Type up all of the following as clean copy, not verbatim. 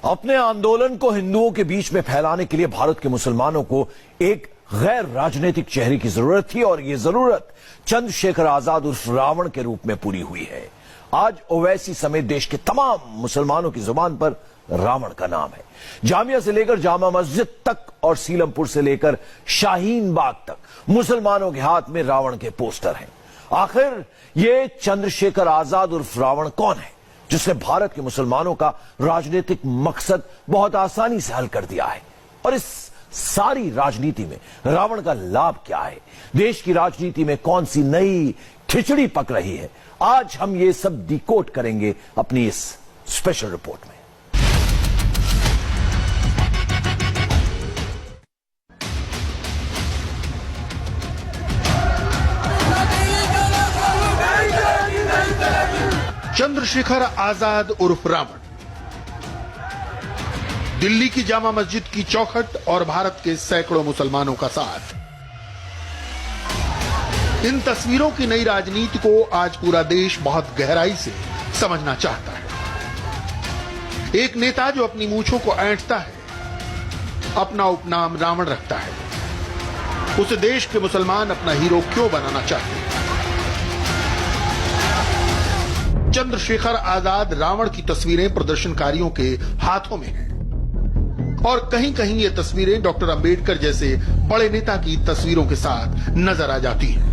अपने आंदोलन को हिंदुओं के बीच में फैलाने के लिए भारत के मुसलमानों को एक गैर राजनीतिक चेहरे की जरूरत थी और ये जरूरत चंद्रशेखर आजाद उर्फ रावण के रूप में पूरी हुई है। आज ओवैसी समेत देश के तमाम मुसलमानों की जुबान पर रावण का नाम है। जामिया से लेकर जामा मस्जिद तक और सीलमपुर से लेकर शाहीन बाग तक मुसलमानों के हाथ में रावण के पोस्टर हैं। आखिर ये चंद्रशेखर आजाद उर्फ रावण कौन है जिसने भारत के मुसलमानों का राजनीतिक मकसद बहुत आसानी से हल कर दिया है? और इस सारी राजनीति में रावण का लाभ क्या है? देश की राजनीति में कौन सी नई खिचड़ी पक रही है? आज हम ये सब डिकोड करेंगे अपनी इस स्पेशल रिपोर्ट में। चंद्रशेखर आजाद उर्फ रावण दिल्ली की जामा मस्जिद की चौखट और भारत के सैकड़ों मुसलमानों का साथ। इन तस्वीरों की नई राजनीति को आज पूरा देश बहुत गहराई से समझना चाहता है। एक नेता जो अपनी मूंछों को ऐंठता है, अपना उपनाम रावण रखता है, उसे देश के मुसलमान अपना हीरो क्यों बनाना चाहते हैं? चंद्रशेखर आजाद रावण की तस्वीरें प्रदर्शनकारियों के हाथों में हैं और कहीं कहीं ये तस्वीरें डॉक्टर अंबेडकर जैसे बड़े नेता की तस्वीरों के साथ नजर आ जाती हैं।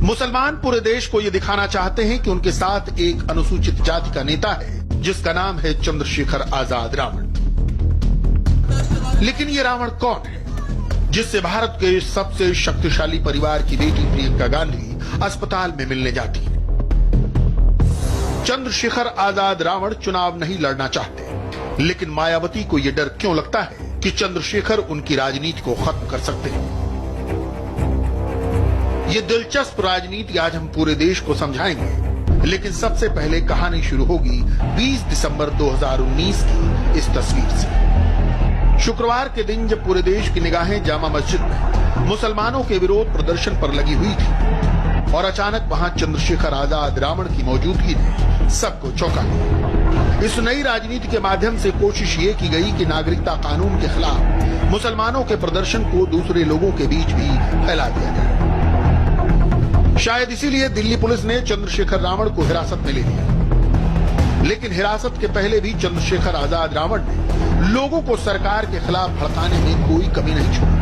मुसलमान पूरे देश को ये दिखाना चाहते हैं कि उनके साथ एक अनुसूचित जाति का नेता है जिसका नाम है चंद्रशेखर आजाद रावण। लेकिन ये रावण कौन है जिससे भारत के सबसे शक्तिशाली परिवार की बेटी प्रियंका गांधी अस्पताल में मिलने जाती है? चंद्रशेखर आजाद रावण चुनाव नहीं लड़ना चाहते, लेकिन मायावती को यह डर क्यों लगता है कि चंद्रशेखर उनकी राजनीति को खत्म कर सकते हैं? ये दिलचस्प राजनीति आज हम पूरे देश को समझाएंगे, लेकिन सबसे पहले कहानी शुरू होगी 20 दिसंबर 2019 की इस तस्वीर से। शुक्रवार के दिन जब पूरे देश की निगाहें जामा मस्जिद में मुसलमानों के विरोध प्रदर्शन पर लगी हुई थी और अचानक वहां चंद्रशेखर आजाद रावण की मौजूदगी ने सबको चौंका दिया। इस नई राजनीति के माध्यम से कोशिश ये की गई कि नागरिकता कानून के खिलाफ मुसलमानों के प्रदर्शन को दूसरे लोगों के बीच भी फैला दिया जाए। शायद इसीलिए दिल्ली पुलिस ने चंद्रशेखर रावण को हिरासत में ले लिया। लेकिन हिरासत के पहले भी चंद्रशेखर आजाद रावण ने लोगों को सरकार के खिलाफ भड़काने में कोई कमी नहीं छोड़ी।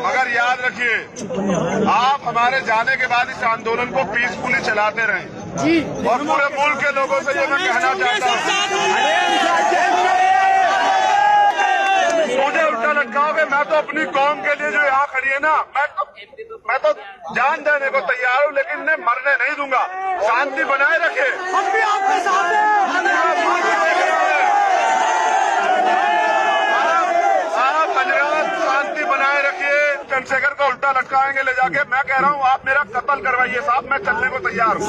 मगर याद रखिए, आप हमारे जाने के बाद इस आंदोलन को पीसफुली चलाते रहें और पूरे मुल्क के लोगों से ये मैं कहना चाहता हूँ, मुझे उल्टा लटकाओगे। मैं तो अपनी कौम के लिए जो यहाँ खड़ी है ना, मैं तो जान देने को तैयार हूँ, लेकिन इन्हें मरने नहीं दूंगा। शांति बनाए रखे। हम भी आपके साथ हैं। चंद्रशेखर को उल्टा लटकाएंगे ले जाके। मैं कह रहा हूँ आप मेरा कत्ल करवाइए साहब, मैं चलने को तैयार हूँ।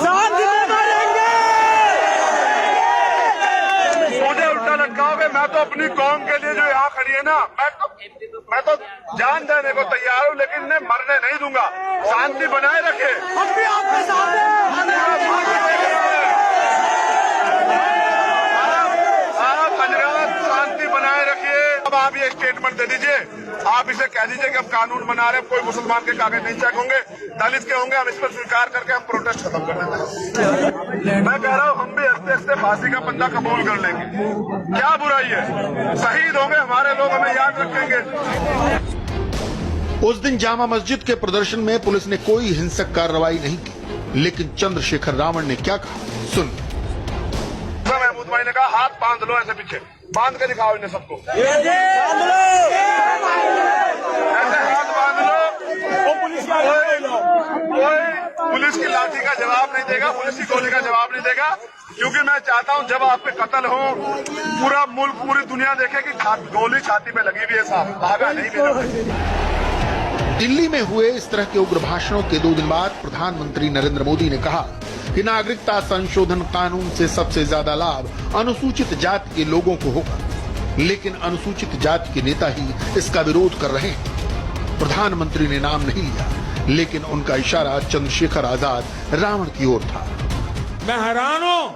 मुझे उल्टा लटकाओगे। मैं तो अपनी कौम के लिए जो यहाँ खड़ी है ना, मैं तो जान देने को तैयार हूँ, लेकिन इन्हें मरने नहीं दूंगा। शांति बनाए रखे। हम भी आपके साथ हैं। शांति बनाए रखिए। अब आप ये स्टेटमेंट दे दीजिए, आप इसे कह दीजिए कि हम कानून बना रहे हैं, कोई मुसलमान के कागज नहीं चेक होंगे, दलित के होंगे, हम इस पर स्वीकार करके हम प्रोटेस्ट खत्म कर देते हैं। मैं कह रहा हूँ हम भी हंसते हंसते फांसी का पंजा कबूल कर लेंगे। क्या बुराई है? शहीद होंगे हमारे लोग, हमें याद रखेंगे। उस दिन जामा मस्जिद के प्रदर्शन में पुलिस ने कोई हिंसक कार्रवाई नहीं की, लेकिन चंद्रशेखर रावण ने क्या कहा सुन। महमूद भाई ने कहा हाथ बांध लो, ऐसे पीछे बांध के दिखाओ इन्हें सबको। ऐसे हाथ बांध लो। कोई पुलिस की लाठी का जवाब नहीं देगा, पुलिस की गोली का जवाब नहीं देगा, क्योंकि मैं चाहता हूं जब आप पे कत्ल हो पूरा मुल्क, पूरी दुनिया देखे कि गोली छाती पे लगी हुई है साहब, भागा नहीं मेरा। दिल्ली में हुए इस तरह के उग्र भाषणों के 2 दिन बाद प्रधानमंत्री नरेंद्र मोदी ने कहा कि नागरिकता संशोधन कानून से सबसे ज्यादा लाभ अनुसूचित जाति के लोगों को होगा, लेकिन अनुसूचित जाति के नेता ही इसका विरोध कर रहे हैं। प्रधानमंत्री ने नाम नहीं लिया, लेकिन उनका इशारा चंद्रशेखर आजाद रावण की ओर था। मैं हैरान हूं,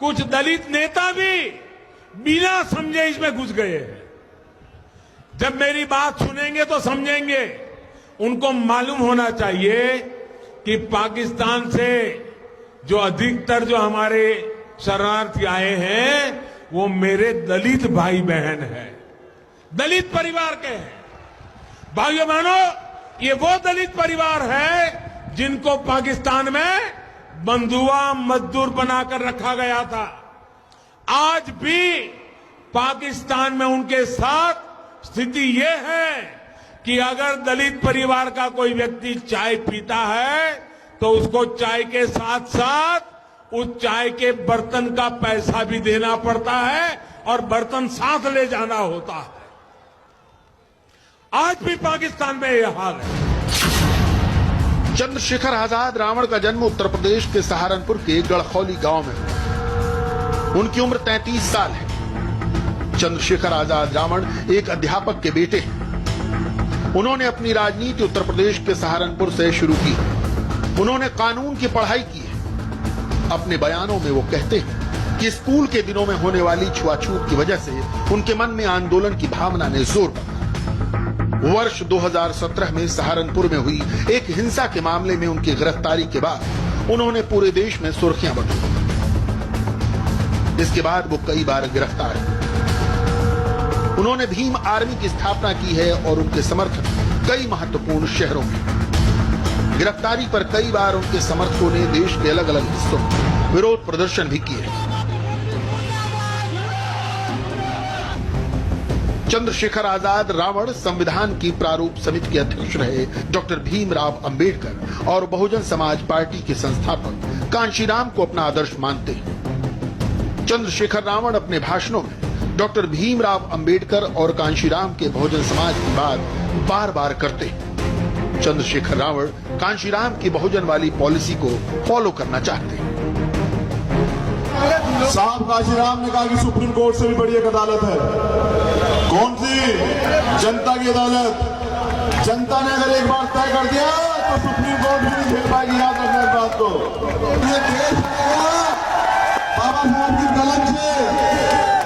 कुछ दलित नेता भी बिना समझे इसमें घुस गए हैं। जब मेरी बात सुनेंगे तो समझेंगे। उनको मालूम होना चाहिए कि पाकिस्तान से जो अधिकतर जो हमारे शरणार्थी आए हैं वो मेरे दलित भाई बहन हैं, दलित परिवार के हैं। भाइयों बहनों, ये वो दलित परिवार है जिनको पाकिस्तान में बंधुआ मजदूर बनाकर रखा गया था। आज भी पाकिस्तान में उनके साथ स्थिति ये है कि अगर दलित परिवार का कोई व्यक्ति चाय पीता है तो उसको चाय के साथ साथ उस चाय के बर्तन का पैसा भी देना पड़ता है और बर्तन साथ ले जाना होता है। आज भी पाकिस्तान में यह हाल है। चंद्रशेखर आजाद रावण का जन्म उत्तर प्रदेश के सहारनपुर के गढ़खौली गांव में हुआ। उनकी उम्र 33 साल है। चंद्रशेखर आजाद रावण एक अध्यापक के बेटे हैं। उन्होंने अपनी राजनीति उत्तर प्रदेश के सहारनपुर से शुरू की। उन्होंने कानून की पढ़ाई की है। अपने बयानों में वो कहते हैं कि स्कूल के दिनों में होने वाली छुआछूत की वजह से उनके मन में आंदोलन की भावना ने जोर पकड़ा। वर्ष 2017 में सहारनपुर में हुई एक हिंसा के मामले में उनकी गिरफ्तारी के बाद उन्होंने पूरे देश में सुर्खियां बटोरी। इसके बाद वो कई बार गिरफ्तार हुए। उन्होंने भीम आर्मी की स्थापना की है और उनके समर्थक कई महत्वपूर्ण शहरों में। गिरफ्तारी पर कई बार उनके समर्थकों ने देश के अलग अलग हिस्सों में विरोध प्रदर्शन भी किए। चंद्रशेखर आजाद रावण संविधान की प्रारूप समिति के अध्यक्ष रहे डॉक्टर भीमराव अंबेडकर और बहुजन समाज पार्टी के संस्थापक कांशीराम को अपना आदर्श मानते हैं। चंद्रशेखर रावण अपने भाषणों में डॉक्टर भीमराव अंबेडकर और कांशीराम के बहुजन समाज की बात बार बार करते हैं। चंद्रशेखर रावण कांशीराम की बहुजन वाली पॉलिसी को फॉलो करना चाहते हैं। साहब कांशीराम ने कहा कि सुप्रीम कोर्ट से भी बड़ी एक अदालत है। कौन सी? जनता की अदालत। जनता ने अगर एक बार तय कर दिया तो सुप्रीम कोर्ट भी नहीं झेल पाएगी। याद रखना इस बात को। ये देश बाबा साहब की कलम से।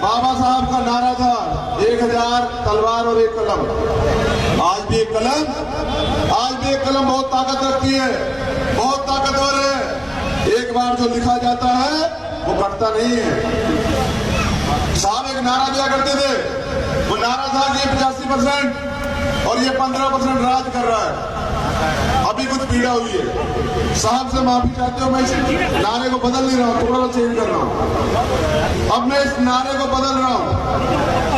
बाबा साहब का नारा था 1000 तलवार और 1 कलम। आज भी एक कलम बहुत ताकत रखती है, बहुत ताकतवर है। एक बार जो लिखा जाता है वो कटता नहीं है। साहब एक नारा दिया करते थे, वो नारा था कि 85% और ये 15% राज कर रहा है। अभी कुछ पीड़ा हुई है। साहब से माफी चाहते हो। मैं इस नारे को बदल नहीं रहा हूँ, थोड़ा सा चेंज कर रहा हूँ। अब मैं इस नारे को बदल रहा हूँ।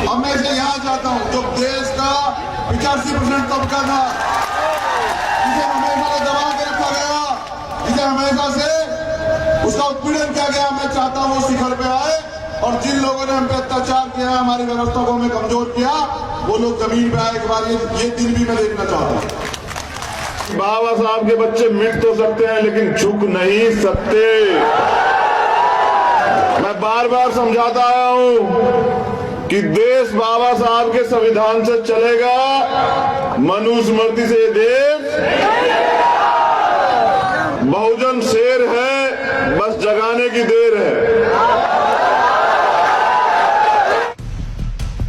अब मैं इसे यहाँ चाहता हूँ जो देश का 85% तबका था, जिसे हमेशा से दबा के रखा गया, जिसे हमेशा से उसका उत्पीड़न किया गया, मैं चाहता हूँ वो शिखर पे आए और जिन लोगों ने हम पे अत्याचार किया, हमारी व्यवस्था को हमें कमजोर किया, वो लोग जमीन पे आए। एक बार ये दिन भी मैं देखना चाहता हूँ। बाबा साहब के बच्चे मिट तो सकते हैं लेकिन झुक नहीं सकते। मैं बार बार समझाता आया हूं कि देश बाबा साहब के संविधान से चलेगा, मनुस्मृति से देश। बहुजन शेर है, बस जगाने की देर है।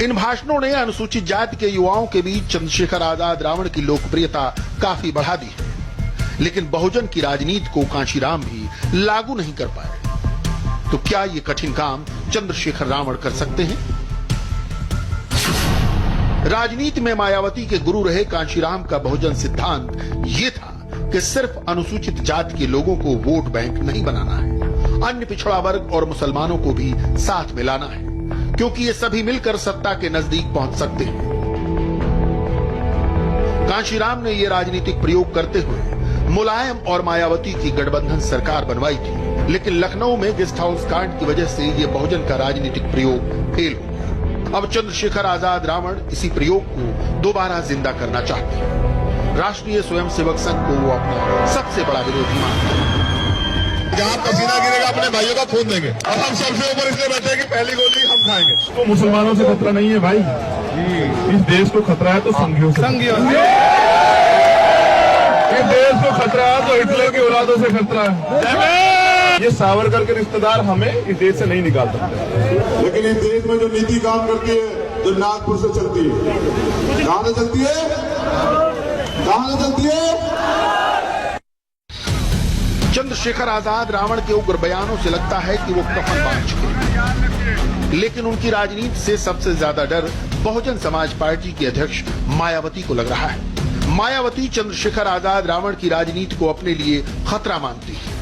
इन भाषणों ने अनुसूचित जाति के युवाओं के बीच चंद्रशेखर आजाद रावण की लोकप्रियता काफी बढ़ा दी है, लेकिन बहुजन की राजनीति को कांशीराम भी लागू नहीं कर पाए। तो क्या ये कठिन काम चंद्रशेखर रावण कर सकते हैं? राजनीति में मायावती के गुरु रहे कांशीराम का बहुजन सिद्धांत ये था कि सिर्फ अनुसूचित जाति के लोगों को वोट बैंक नहीं बनाना है, अन्य पिछड़ा वर्ग और मुसलमानों को भी साथ में लाना है, क्योंकि ये सभी मिलकर सत्ता के नजदीक पहुंच सकते हैं। कांशीराम ने ये राजनीतिक प्रयोग करते हुए मुलायम और मायावती की गठबंधन सरकार बनवाई थी, लेकिन लखनऊ में गेस्ट हाउस कांड की वजह से ये बहुजन का राजनीतिक प्रयोग फेल हो गया। अब चंद्रशेखर आजाद रावण इसी प्रयोग को दोबारा जिंदा करना चाहते हैं। राष्ट्रीय स्वयंसेवक संघ को वो अपना सबसे बड़ा विरोधी मानते हैं। जहाँ पसीना गिरेगा अपने भाइयों का खून देंगे और हम सबसे ऊपर इसलिए बैठे कि पहली गोली हम खाएंगे। तो मुसलमानों से खतरा नहीं है भाई, इस देश को खतरा है तो संघियों से। इस देश को खतरा है तो हिटलर की औलादों से खतरा है। ये सावरकर के रिश्तेदार हमें इस देश से नहीं निकाल सकते। लेकिन इस देश में जो नीति काम करती है, जो नागपुर से चलती है, कहां से चलती है? कहां से चलती है? चंद्रशेखर आजाद रावण के उग्र बयानों से लगता है कि वो कफन बांध चुके हैं, लेकिन उनकी राजनीति से सबसे ज्यादा डर बहुजन समाज पार्टी की अध्यक्ष मायावती को लग रहा है। मायावती चंद्रशेखर आजाद रावण की राजनीति को अपने लिए खतरा मानती है।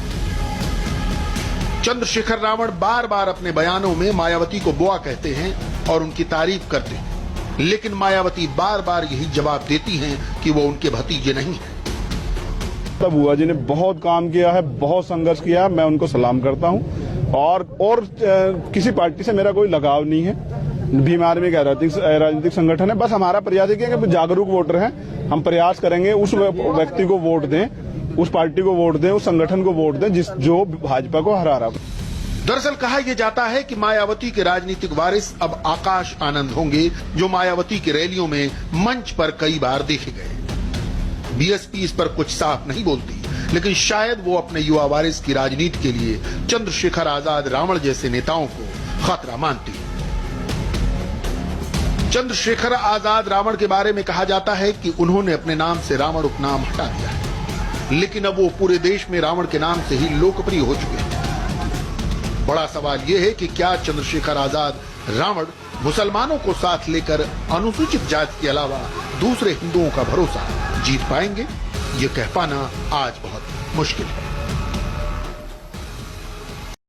चंद्रशेखर रावण बार बार अपने बयानों में मायावती को बुआ कहते हैं और उनकी तारीफ करते हैं, लेकिन मायावती बार बार यही जवाब देती हैं कि वो उनके भतीजे नहीं हैं। बुआ जी ने बहुत काम किया है, बहुत संघर्ष किया है, मैं उनको सलाम करता हूं। और किसी पार्टी से मेरा कोई लगाव नहीं है। भीम आर्मी का राजनीतिक संगठन है। बस हमारा प्रयास है कि जागरूक वोटर हैं, हम प्रयास करेंगे उस व्यक्ति को वोट दें, उस पार्टी को वोट दें, उस संगठन को वोट दें जो भाजपा को हरा रहा। दरअसल कहा यह जाता है कि मायावती के राजनीतिक वारिस अब आकाश आनंद होंगे, जो मायावती की रैलियों में मंच पर कई बार देखे गए। बीएसपी इस पर कुछ साफ नहीं बोलती, लेकिन शायद वो अपने युवा वारिस की राजनीति के लिए चंद्रशेखर आजाद रावण जैसे नेताओं को खतरा मानती है। चंद्रशेखर आजाद रावण के बारे में कहा जाता है कि उन्होंने अपने नाम से रावण उपनाम हटा दिया है, लेकिन अब वो पूरे देश में रावण के नाम से ही लोकप्रिय हो चुके हैं। बड़ा सवाल यह है कि क्या चंद्रशेखर आजाद रावण मुसलमानों को साथ लेकर अनुसूचित जाति के अलावा दूसरे हिंदुओं का भरोसा जीत पाएंगे? ये कह पाना आज बहुत मुश्किल है।